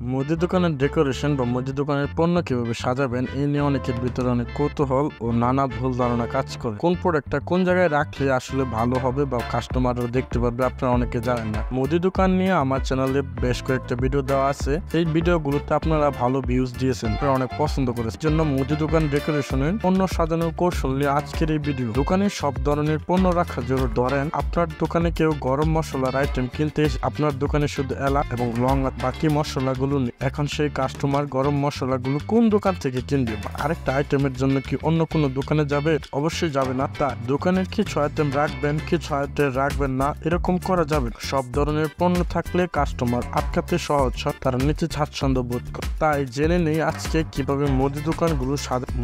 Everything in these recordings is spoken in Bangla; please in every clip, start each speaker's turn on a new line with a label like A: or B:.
A: মুদি দোকানের ডেকোরেশন বা মুদি দোকানের পণ্য কিভাবে সাজাবেন এই নিয়ে অনেকের ভিতরে অনেক কৌতূহল ও নানা ভুল ধারণা কাজ করে। কোন প্রোডাক্টটা কোন জায়গায় রাখলে আসলে ভালো হবে বা কাস্টমাররা দেখতে পারবে আপনারা অনেকে জানেন না। মুদি দোকান নিয়ে আমার চ্যানেলে বেশ কয়েকটা ভিডিও দেওয়া আছে, এই ভিডিওগুলোতে আপনারা ভালো ভিউজ দিয়েছেন, আপনারা অনেক পছন্দ করেছেন। জন্য মুদি দোকান ডেকোরেশনের পণ্য সাজানোর কৌশল নিয়ে আজকের এই ভিডিও। দোকানে সব ধরনের পণ্য রাখা জরুরি। ধরেন আপনার দোকানে কেউ গরম মশলার আইটেম কিনতে আপনার দোকানে শুধু এলাচ এবং লং বাকি মশলাগুলো এখন সেই কাস্টমার গরম মশলাগুলো কোন দোকান থেকে কিনবে বা আরেকটা আইটেমের জন্য কি অন্য কোনো দোকানে যাবে? অবশ্যই যাবে না। তা দোকানের কিছু আইটেম রাখবেন, কিছু আইটেম রাখবেন না, এরকম করা যাবে। সব ধরনের পণ্য থাকলে কাস্টমার আটকাতে সহজ হয়, তারা নিচে স্বাচ্ছন্দ্য বোধ করে। তাই জেনে নেই আজকে কিভাবে মুদি দোকানগুলো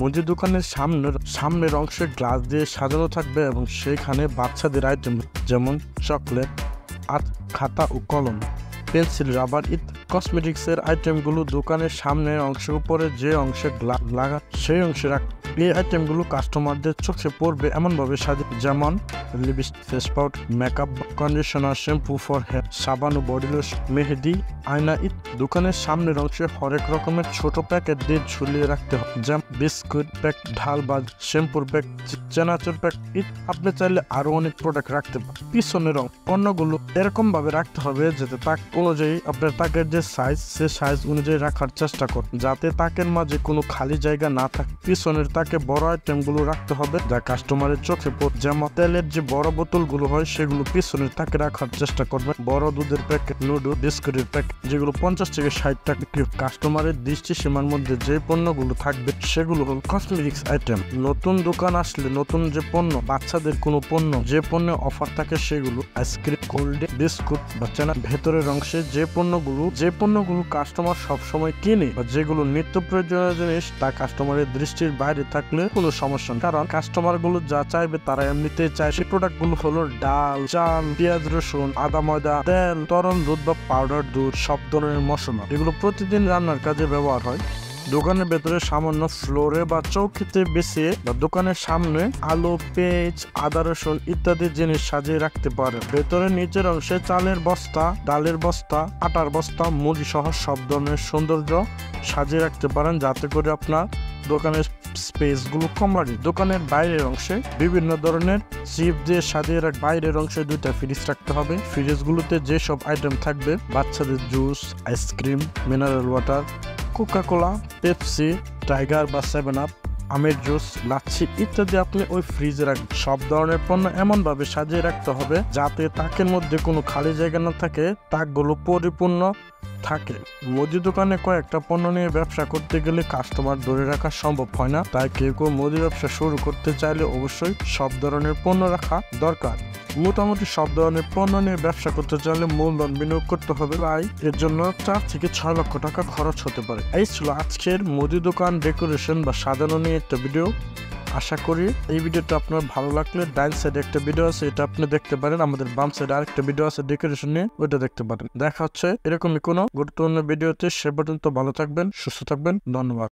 A: মুদি দোকানের সামনের অংশে গ্লাস দিয়ে সাজানো থাকবে এবং সেখানে বাচ্চাদের আইটেম যেমন চকলেট, খাতা ও কলম, পেন্সিল, রাবার কসমেটিক্সের আইটেমগুলো দোকানের সামনের অংশের উপরে যে অংশে লাগা সেই অংশে রাখ। এই আইটেমগুলো কাস্টমারদের চোখে পড়বে এমনভাবে সাজে, যেমন lipstick, face powder, makeup, conditioner, shampoo for hair, সাবান ও বডি লোশন, মেহেদি, আয়না দোকানের সামনের অংশে হরেক রকমের ছোট প্যাকেট দিয়ে ঝুলিয়ে রাখতে হবে, যেমন বিস্কুট প্যাক, ঢালবাজ, শ্যাম্পুর প্যাক, চেনাচুর প্যাক। আপনি চাইলে আরো অনেক প্রোডাক্ট রাখতে পারেন। পিছনের পণ্যগুলো এরকম ভাবে রাখতে হবে যাতে তাক অনুযায়ী আপনার তাকের যে সাইজ সে সাইজ অনুযায়ী রাখার চেষ্টা করুন, যাতে তাকের মাঝে কোনো খালি জায়গা না থাকে। পিছনের তাকে বড় আইটেম গুলো রাখতে হবে যা কাস্টমারের চোখে পড়ে, যেমন তেলের যে বড় বোতল গুলো হয় সেগুলো পিছনের তাকে রাখার চেষ্টা করবেন। বড় দুধের প্যাকেট, নুডল, বিস্কুটের প্যাকেট যেগুলো 50 থেকে 60 টাকা। কাস্টমারের দৃষ্টি সীমার মধ্যে যে পণ্যগুলো থাকবে সেগুলো হল কসমেটিক্স আইটেম। নতুন দোকান আসলে নতুন যে পণ্য, বাচ্চাদের কোনো পণ্য যে পণ্যে অফার থাকে সেগুলো, আইসক্রিম, কোল্ড ড্রিঙ্ক, বিস্কুট বা চেনা। ভেতরের অংশে যে পণ্যগুলো কাস্টমার সবসময় কিনে বা যেগুলো নিত্য প্রয়োজনীয় জিনিস তা কাস্টমারের দৃষ্টির বাইরে থাকলে কোনো সমস্যা নেই, কারণ কাস্টমার গুলো যা চাইবে তারা এমনিতেই চায়। সেই প্রোডাক্ট গুলো হলো ডাল, চাল, পেঁয়াজ, রসুন, আদা, ময়দা, তেল, তরল দুধ বা পাউডার দুধ, সব ধরনের মশলা, এগুলো প্রতিদিন রান্নার কাজে ব্যবহার হয়। দোকানের ভেতরে সামান্য ফ্লোরে বা চৌকিতে বেছে বা দোকানের সামনে আলু, পেঁয়াজ, আদা, রসুন ইত্যাদি জিনিস সাজিয়ে রাখতে পারে। ভেতরে নিচের অংশে চালের বস্তা, ডালের বস্তা, আটার বস্তা, মুড়ি সহ সব ধরনের সৌন্দর্য সাজিয়ে রাখতে পারেন, যাতে করে আপনার দোকানের স্পেস গুলো কম লাগে। দোকানের বাইরের অংশে বিভিন্ন ধরনের চিপ দিয়ে সাজিয়ে বাইরের অংশে 2টা ফ্রিজ রাখতে হবে। ফ্রিজ গুলোতে যেসব আইটেম থাকবে, বাচ্চাদের juice, ice cream, mineral water, Coca-Cola, Pepsi, tiger বা 7 আপ, আমের জুস, লাচ্ছি ইত্যাদি আপনি ওই ফ্রিজে রাখবেন। সব ধরনের পণ্য এমন ভাবে সাজিয়ে রাখতে হবে যাতে তাকের মধ্যে কোনো খালি জায়গা না থাকে, তাকগুলো পরিপূর্ণ থাকে। মুদি দোকানে কয়েকটা পণ্য নিয়ে ব্যবসা করতে গেলে কাস্টমার ধরে রাখা সম্ভব হয় না, তাই কেউ মুদি ব্যবসা শুরু করতে চাইলে অবশ্যই সব ধরনের পণ্য রাখা দরকার। মোটামুটি সব ধরনের পণ্য নিয়ে ব্যবসা করতে চাইলে মূলধন বিনিয়োগ করতে হবে, তাই এর জন্য 4 থেকে 6 লক্ষ টাকা খরচ হতে পারে। এই ছিল আজকের মুদি দোকান ডেকোরেশন বা সাজানো নিয়ে একটা ভিডিও। আশা করি এই ভিডিওটা আপনার ভালো লাগলে ডাইন সাইডে একটা ভিডিও আছে, এটা আপনি দেখতে পারেন। আমাদের বাম সাইডে আরেকটা ভিডিও আছে ডেকোরেশন নিয়ে, ওইটা দেখতে পারেন। দেখা হচ্ছে এরকমই কোনো গুরুত্বপূর্ণ ভিডিওতে। সে পর্যন্ত ভালো থাকবেন, সুস্থ থাকবেন, ধন্যবাদ।